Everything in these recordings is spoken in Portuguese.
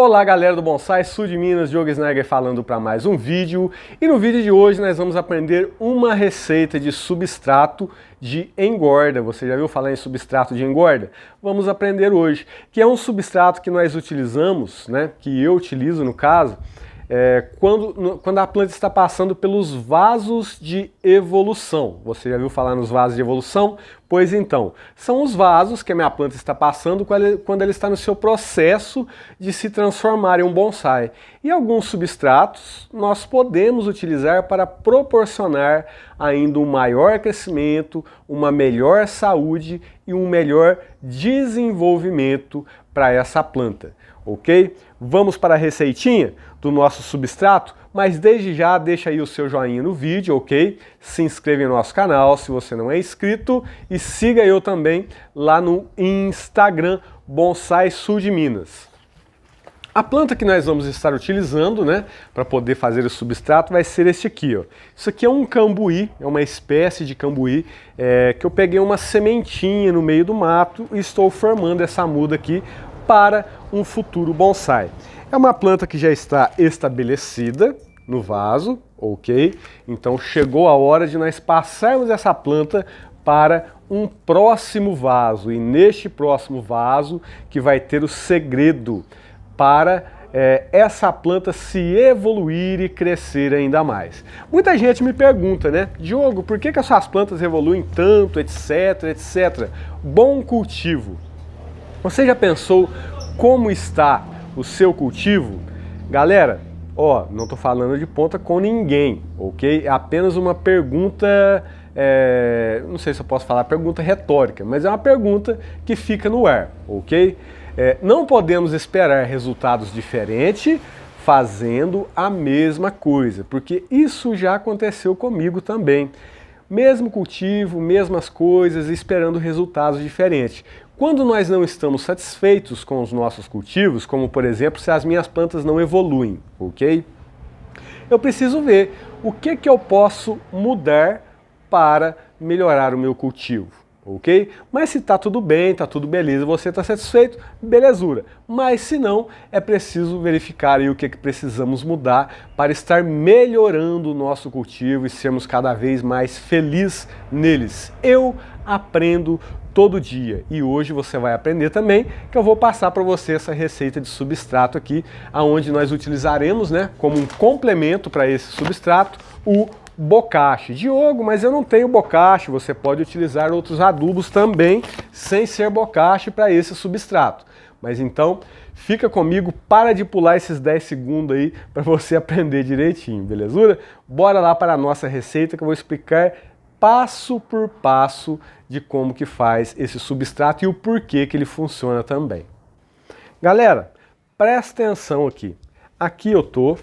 Olá galera do Bonsai Sul de Minas, Diogo Sneiger falando para mais um vídeo. E no vídeo de hoje nós vamos aprender uma receita de substrato de engorda. Você já viu falar em substrato de engorda? Vamos aprender hoje, que é um substrato que nós utilizamos, né, que eu utilizo no caso, quando a planta está passando pelos vasos de evolução. Você já viu falar nos vasos de evolução? Pois então, são os vasos que a minha planta está passando quando ela está no seu processo de se transformar em um bonsai. E alguns substratos nós podemos utilizar para proporcionar ainda um maior crescimento, uma melhor saúde e um melhor desenvolvimento para essa planta, ok? Vamos para a receitinha do nosso substrato, mas desde já deixa aí o seu joinha no vídeo, ok? Se inscreva no nosso canal se você não é inscrito e siga eu também lá no Instagram Bonsai Sul de Minas. A planta que nós vamos estar utilizando, né, para poder fazer o substrato vai ser este aqui, ó. Isso aqui é um cambuí, é uma espécie de cambuí que eu peguei uma sementinha no meio do mato e estou formando essa muda aqui para um futuro bonsai. É uma planta que já está estabelecida no vaso, ok? Então chegou a hora de nós passarmos essa planta para um próximo vaso. E neste próximo vaso que vai ter o segredo para essa planta se evoluir e crescer ainda mais. Muita gente me pergunta, né? Diogo, por que as suas plantas evoluem tanto, etc, etc? Bom cultivo. Você já pensou como está o seu cultivo? Galera, ó, não estou falando de ponta com ninguém, ok? É apenas uma pergunta, não sei se eu posso falar pergunta retórica, mas é uma pergunta que fica no ar, ok? Não podemos esperar resultados diferentes fazendo a mesma coisa, porque isso já aconteceu comigo também. Mesmo cultivo, mesmas coisas, esperando resultados diferentes. Quando nós não estamos satisfeitos com os nossos cultivos, como por exemplo, se as minhas plantas não evoluem, ok? Eu preciso ver o que eu posso mudar para melhorar o meu cultivo, ok? Mas se está tudo bem, está tudo beleza, você está satisfeito, belezura. Mas se não, é preciso verificar aí o que precisamos mudar para estar melhorando o nosso cultivo e sermos cada vez mais felizes neles. Eu aprendo todo dia e hoje você vai aprender também que eu vou passar para você essa receita de substrato aqui, aonde nós utilizaremos, né, como um complemento para esse substrato, o bocache. Diogo, mas eu não tenho bocache, você pode utilizar outros adubos também sem ser bocache para esse substrato. Mas então, fica comigo, para de pular esses 10 segundos aí para você aprender direitinho, belezura? Bora lá para a nossa receita que eu vou explicar passo por passo de como que faz esse substrato e o porquê que ele funciona também. Galera, presta atenção aqui. Aqui eu tô,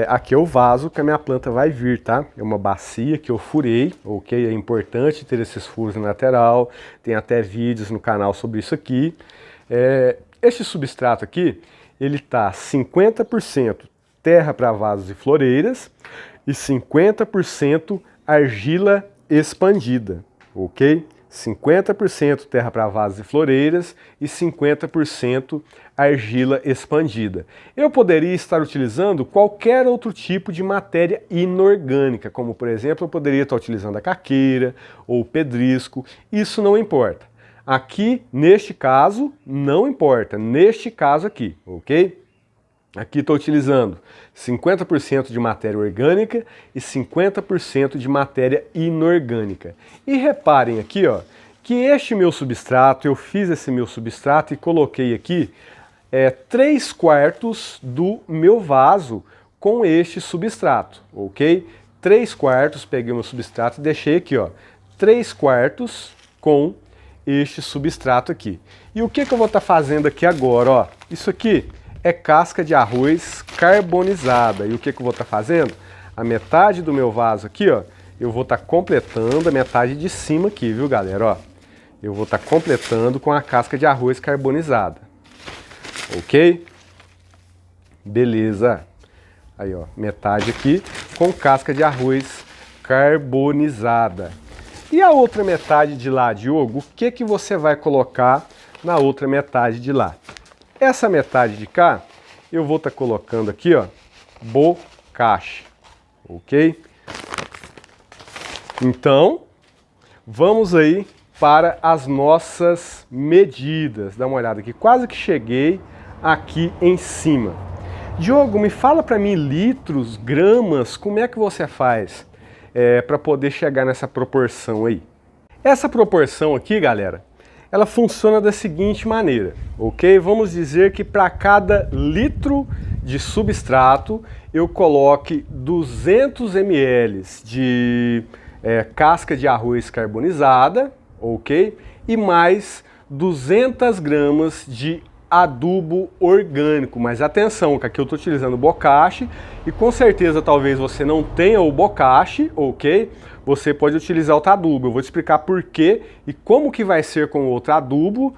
aqui é o vaso que a minha planta vai vir, tá? É uma bacia que eu furei, ok? É importante ter esses furos na lateral, tem até vídeos no canal sobre isso aqui. Este substrato aqui, ele tá 50% terra para vasos e floreiras e 50% argila expandida, ok? 50% terra para vasos e floreiras e 50% argila expandida. Eu poderia estar utilizando qualquer outro tipo de matéria inorgânica, como por exemplo, eu poderia estar utilizando a caqueira ou o pedrisco, isso não importa. Aqui, neste caso, não importa, neste caso aqui, ok? Aqui estou utilizando 50% de matéria orgânica e 50% de matéria inorgânica. E reparem aqui, ó, que este meu substrato, eu fiz esse meu substrato e coloquei aqui 3/4 do meu vaso com este substrato, ok? 3/4, peguei o meu substrato e deixei aqui, ó, 3/4 com este substrato aqui. E o que eu vou estar fazendo aqui agora, ó? Isso aqui é casca de arroz carbonizada. E o que eu vou estar fazendo? A metade do meu vaso aqui, ó, eu vou estar completando a metade de cima aqui, viu, galera? Ó, eu vou estar completando com a casca de arroz carbonizada. Ok? Beleza. Aí, ó, metade aqui com casca de arroz carbonizada. E a outra metade de lá, Diogo, o que você vai colocar na outra metade de lá? Essa metade de cá, eu vou estar colocando aqui, ó, bocashi, ok? Então, vamos aí para as nossas medidas. Dá uma olhada aqui, quase que cheguei aqui em cima. Diogo, me fala para mim litros, gramas, como é que você faz para poder chegar nessa proporção aí? Essa proporção aqui, galera, ela funciona da seguinte maneira, ok? Vamos dizer que para cada litro de substrato eu coloque 200 ml de casca de arroz carbonizada, ok? E mais 200 gramas de adubo orgânico. Mas atenção, que aqui eu estou utilizando bocashi e com certeza talvez você não tenha o bocashi, ok? Você pode utilizar outro adubo. Eu vou te explicar por quê e como que vai ser com outro adubo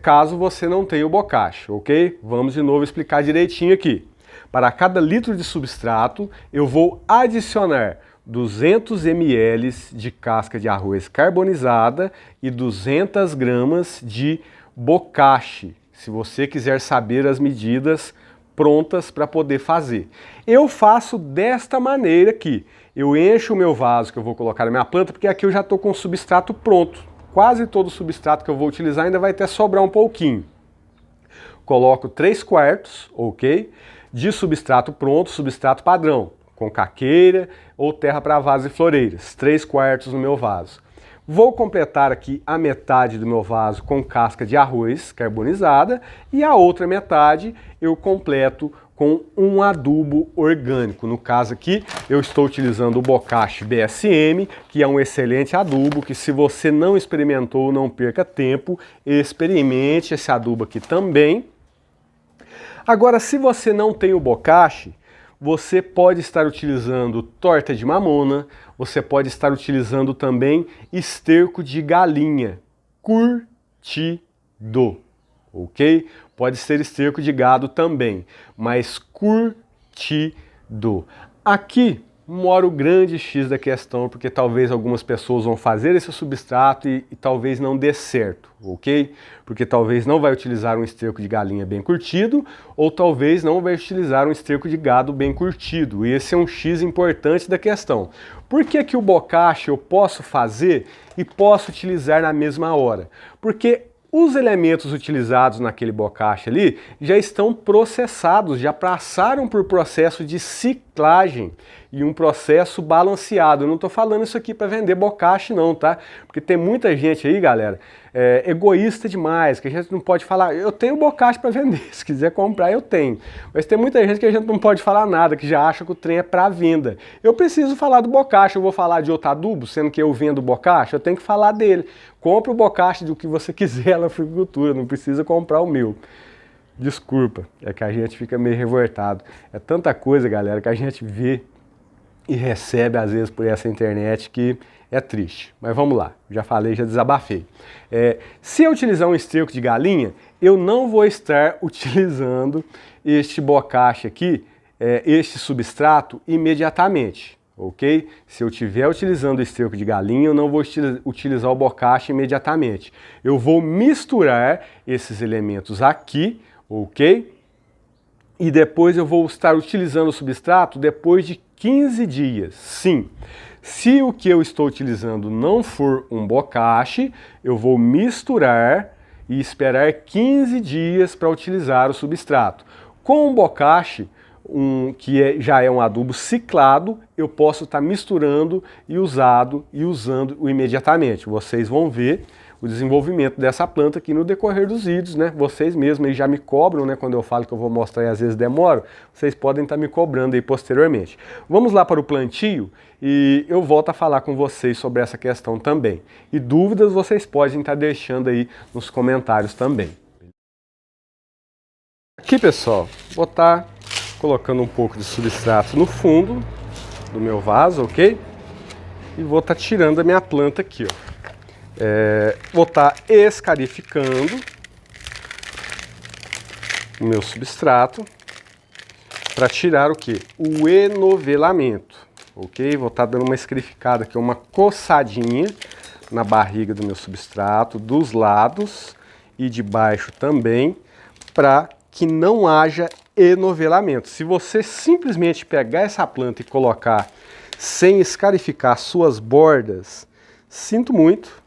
caso você não tenha o bocashi, ok? Vamos de novo explicar direitinho aqui. Para cada litro de substrato, eu vou adicionar 200 ml de casca de arroz carbonizada e 200 gramas de bocashi, se você quiser saber as medidas prontas para poder fazer. Eu faço desta maneira aqui. Eu encho o meu vaso que eu vou colocar na minha planta, porque aqui eu já estou com o substrato pronto. Quase todo o substrato que eu vou utilizar ainda vai até sobrar um pouquinho. Coloco 3/4, ok? De substrato pronto, substrato padrão, com caqueira ou terra para vasos e floreiras. 3/4 no meu vaso. Vou completar aqui a metade do meu vaso com casca de arroz carbonizada e a outra metade eu completo com um adubo orgânico. No caso aqui, eu estou utilizando o Bokashi BSM, que é um excelente adubo, que se você não experimentou, não perca tempo, experimente esse adubo aqui também. Agora, se você não tem o Bokashi, você pode estar utilizando torta de mamona, você pode estar utilizando também esterco de galinha curtido, ok? Pode ser esterco de gado também, mas curtido. Aqui mora o grande X da questão, porque talvez algumas pessoas vão fazer esse substrato e talvez não dê certo, ok? Porque talvez não vai utilizar um esterco de galinha bem curtido, ou talvez não vai utilizar um esterco de gado bem curtido. E esse é um X importante da questão. Por que que o Bokashi eu posso fazer e posso utilizar na mesma hora? Porque os elementos utilizados naquele bocashi ali já estão processados, já passaram por processo de ciclagem e um processo balanceado. Eu não estou falando isso aqui para vender bocashi não, tá? Porque tem muita gente aí, galera, egoísta demais, que a gente não pode falar, eu tenho bocashi para vender, se quiser comprar eu tenho. Mas tem muita gente que a gente não pode falar nada, que já acha que o trem é para venda. Eu preciso falar do bocashi, eu vou falar de outro adubo, sendo que eu vendo bocashi, eu tenho que falar dele. Compre o bocashi do que você quiser na fruticultura, não precisa comprar o meu. Desculpa, é que a gente fica meio revoltado. É tanta coisa, galera, que a gente vê e recebe às vezes por essa internet que é triste. Mas vamos lá, já falei, já desabafei. Se eu utilizar um esterco de galinha, eu não vou estar utilizando este bocashi aqui, este substrato, imediatamente. Ok? Se eu estiver utilizando esterco de galinha, eu não vou utilizar o bocashi imediatamente. Eu vou misturar esses elementos aqui, ok? E depois eu vou estar utilizando o substrato depois de 15 dias. Sim, se o que eu estou utilizando não for um bokashi, eu vou misturar e esperar 15 dias para utilizar o substrato. Com o bokashi, que já é um adubo ciclado, eu posso estar misturando e usando imediatamente. Vocês vão ver o desenvolvimento dessa planta aqui no decorrer dos vídeos, né? Vocês mesmos aí já me cobram, né? Quando eu falo que eu vou mostrar e às vezes demoro, vocês podem estar me cobrando aí posteriormente. Vamos lá para o plantio e eu volto a falar com vocês sobre essa questão também. E dúvidas vocês podem estar deixando aí nos comentários também. Aqui, pessoal, vou estar colocando um pouco de substrato no fundo do meu vaso, ok? E vou estar tirando a minha planta aqui, ó. Vou estar escarificando o meu substrato para tirar o que? O enovelamento, ok? Vou estar dando uma escarificada aqui, uma coçadinha na barriga do meu substrato, dos lados e de baixo também, para que não haja enovelamento. Se você simplesmente pegar essa planta e colocar sem escarificar suas bordas, sinto muito,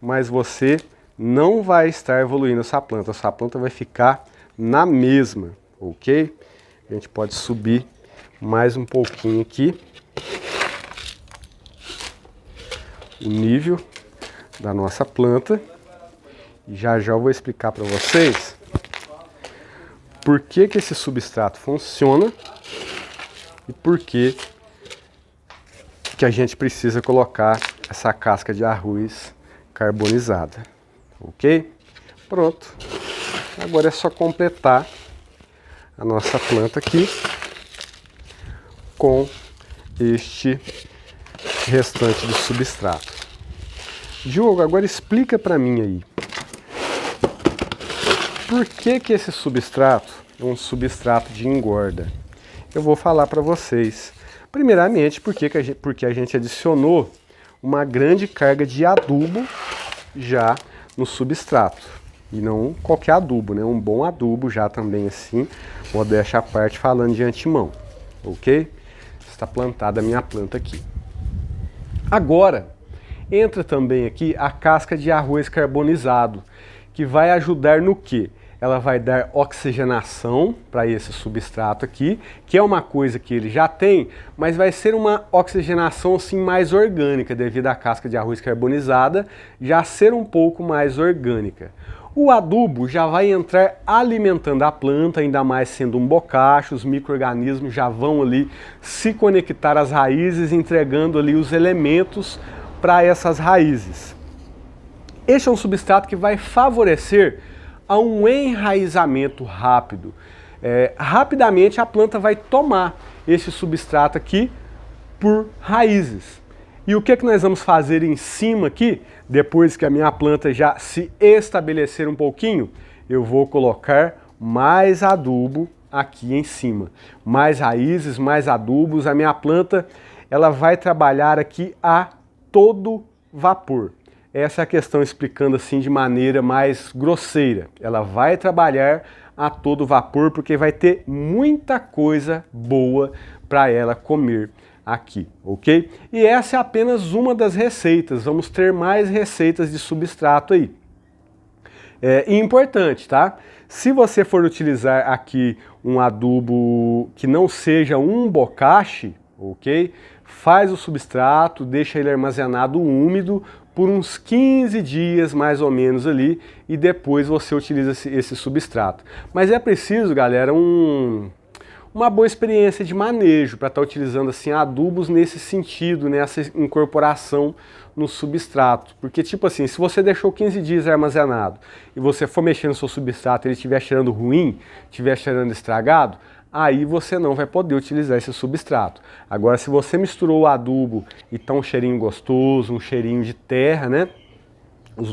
mas você não vai estar evoluindo essa planta. Essa planta vai ficar na mesma, ok? A gente pode subir mais um pouquinho aqui o nível da nossa planta. E já já eu vou explicar para vocês por que que esse substrato funciona e por que que a gente precisa colocar essa casca de arroz carbonizada, ok? Pronto. Agora é só completar a nossa planta aqui com este restante de substrato. Diogo, agora explica para mim aí, por que que esse substrato é um substrato de engorda? Eu vou falar para vocês. Primeiramente, porque a gente adicionou uma grande carga de adubo já no substrato. E não qualquer adubo, né? Um bom adubo já também assim, modéstia à parte falando de antemão, ok? Está plantada a minha planta aqui. Agora, entra também aqui a casca de arroz carbonizado, que vai ajudar no quê? Ela vai dar oxigenação para esse substrato aqui, que é uma coisa que ele já tem, mas vai ser uma oxigenação assim mais orgânica, devido à casca de arroz carbonizada já ser um pouco mais orgânica. O adubo já vai entrar alimentando a planta, ainda mais sendo um bocacho, os micro-organismos já vão ali se conectar às raízes, entregando ali os elementos para essas raízes. Este é um substrato que vai favorecer a um enraizamento rápido. Rapidamente a planta vai tomar esse substrato aqui por raízes. E o que nós vamos fazer em cima aqui, depois que a minha planta já se estabelecer um pouquinho, eu vou colocar mais adubo aqui em cima. Mais raízes, mais adubos. A minha planta ela vai trabalhar aqui a todo vapor. Essa é a questão explicando assim de maneira mais grosseira. Ela vai trabalhar a todo vapor porque vai ter muita coisa boa para ela comer aqui, ok? E essa é apenas uma das receitas. Vamos ter mais receitas de substrato aí. E importante, tá? Se você for utilizar aqui um adubo que não seja um bocache, ok? Faz o substrato, deixa ele armazenado úmido por uns 15 dias mais ou menos ali e depois você utiliza esse substrato. Mas é preciso, galera, uma boa experiência de manejo para estar utilizando assim adubos nesse sentido, nessa incorporação no substrato. Porque tipo assim, se você deixou 15 dias armazenado e você for mexer no seu substrato e ele estiver cheirando ruim, estiver cheirando estragado, aí você não vai poder utilizar esse substrato. Agora, se você misturou o adubo e tá um cheirinho gostoso, um cheirinho de terra, né? O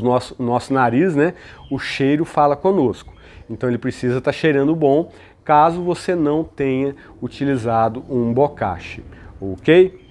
nosso nariz, né? O cheiro fala conosco. Então ele precisa estar cheirando bom, caso você não tenha utilizado um bocache, ok?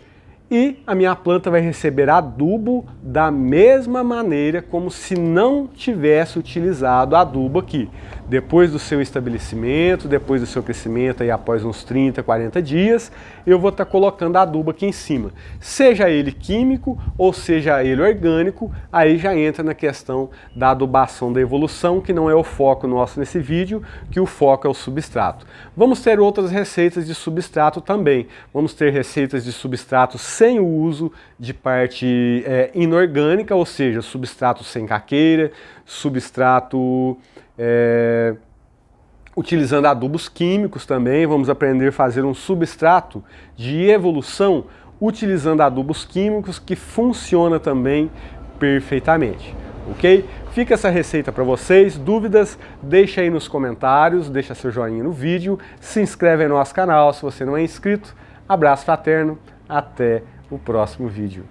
E a minha planta vai receber adubo da mesma maneira como se não tivesse utilizado adubo aqui. Depois do seu estabelecimento, depois do seu crescimento, aí após uns 30, 40 dias, eu vou estar colocando adubo aqui em cima. Seja ele químico ou seja ele orgânico, aí já entra na questão da adubação da evolução, que não é o foco nosso nesse vídeo, que o foco é o substrato. Vamos ter outras receitas de substrato também. Vamos ter receitas de substrato sem o uso de parte inorgânica, ou seja, substrato sem caqueira, substrato utilizando adubos químicos também. Vamos aprender a fazer um substrato de evolução utilizando adubos químicos que funciona também perfeitamente, ok? Fica essa receita para vocês. Dúvidas, deixa aí nos comentários, deixa seu joinha no vídeo, se inscreve aí no nosso canal se você não é inscrito. Abraço fraterno, até o próximo vídeo.